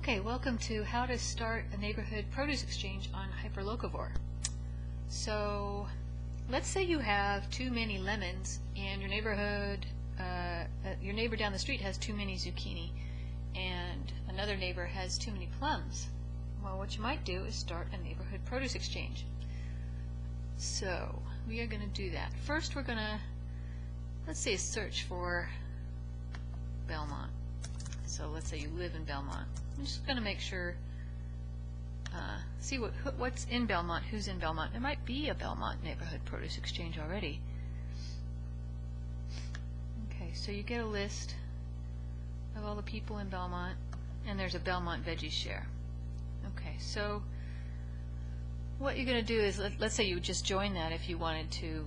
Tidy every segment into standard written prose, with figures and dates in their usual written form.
Okay, welcome to how to start a neighborhood produce exchange on Hyperlocavore. So let's say you have too many lemons and your neighborhood, your neighbor down the street has too many zucchini and another neighbor has too many plums. Well, what you might do is start a neighborhood produce exchange. So we are going to do that. First we're going to, let's say, search for Belmont. So let's say you live in Belmont. I'm just going to make sure, see what's in Belmont, who's in Belmont. There might be a Belmont neighborhood produce exchange already. Okay, so you get a list of all the people in Belmont, and there's a Belmont Veggie Share. Okay, so what you're going to do is, let's say you would just join that if you wanted to,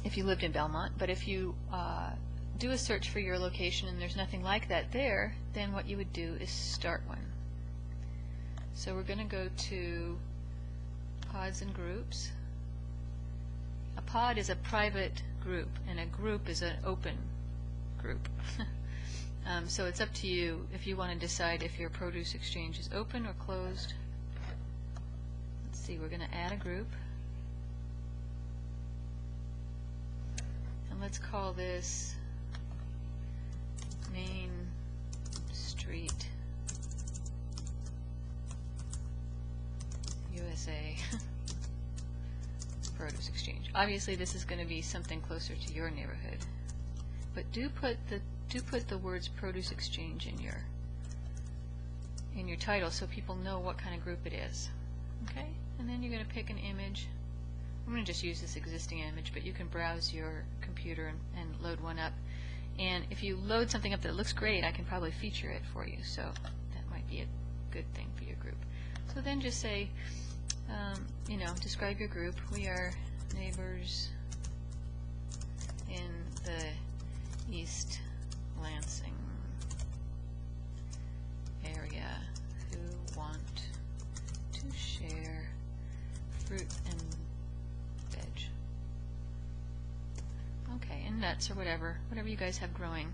if you lived in Belmont, but if you do a search for your location and there's nothing like that there, then what you would do is start one. So we're going to go to pods and groups. A pod is a private group and a group is an open group. So it's up to you if you want to decide if your produce exchange is open or closed. Let's see, we're going to add a group. And let's call this Main Street USA Produce Exchange. Obviously this is going to be something closer to your neighborhood, but do put the words Produce Exchange in your title so people know what kind of group it is. Okay, and then you're going to pick an image. I'm going to just use this existing image, but you can browse your computer and load one up. And if you load something up that looks great, I can probably feature it for you, so that might be a good thing for your group. So then just say, describe your group. We are neighbors in the East Lansing area who want to share fruit and veg. Okay, and nuts or whatever you guys have growing.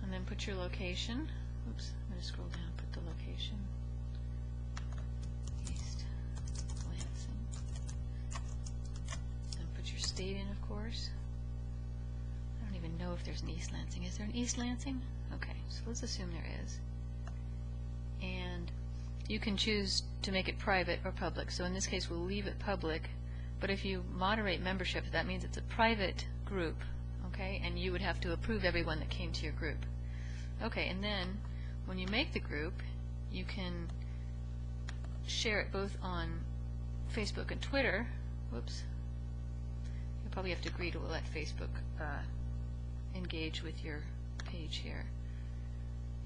And then put your location. Oops, I'm going to scroll down, put the location. East Lansing. And put your state in, of course. I don't even know if there's an East Lansing. Is there an East Lansing? Okay, so let's assume there is. And you can choose to make it private or public. So in this case, we'll leave it public. But if you moderate membership, that means it's a private group, okay? And you would have to approve everyone that came to your group. Okay, and then when you make the group, you can share it both on Facebook and Twitter. Whoops. You probably have to agree to let Facebook engage with your page here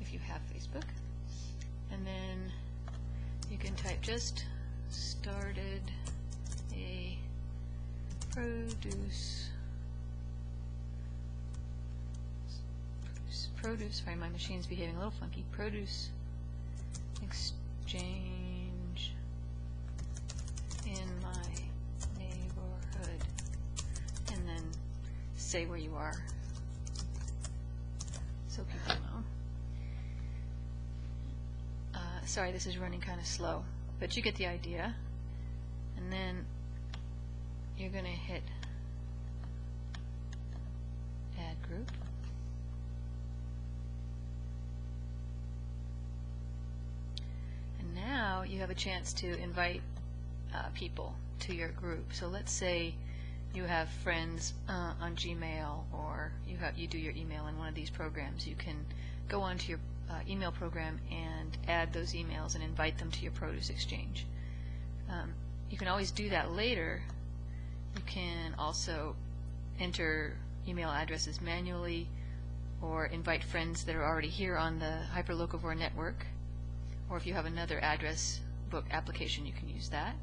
if you have Facebook. And then you can type just started a produce, sorry, my machine's behaving a little funky, produce exchange in my neighborhood, and then say where you are so people know. Sorry, this is running kind of slow, but you get the idea. And then you're going to hit add group. And now you have a chance to invite people to your group. So let's say you have friends on Gmail, or you do your email in one of these programs. You can go onto your email program and add those emails and invite them to your produce exchange. You can always do that later. You can also enter email addresses manually or invite friends that are already here on the Hyperlocavore network. Or if you have another address book application, you can use that.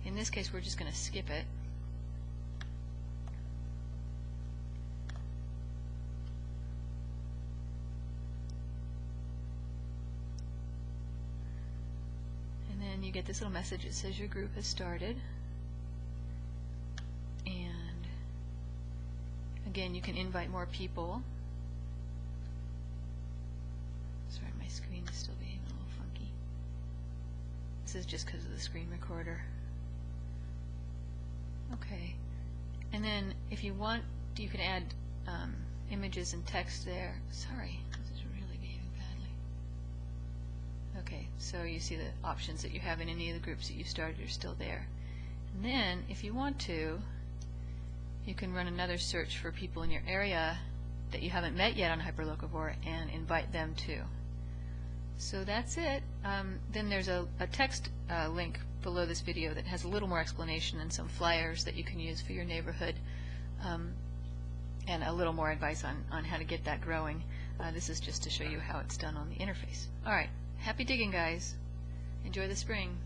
In this case, we're just going to skip it. And then you get this little message that says your group has started. And again, you can invite more people. This is just because of the screen recorder. Okay, and then if you want, you can add images and text there. Sorry, this is really behaving badly. Okay, so you see the options that you have in any of the groups that you started are still there. And then, if you want to, you can run another search for people in your area that you haven't met yet on Hyperlocavore and invite them too. So that's it. Then there's a text link below this video that has a little more explanation and some flyers that you can use for your neighborhood, and a little more advice on how to get that growing. This is just to show you how it's done on the interface. Alright, happy digging, guys. Enjoy the spring.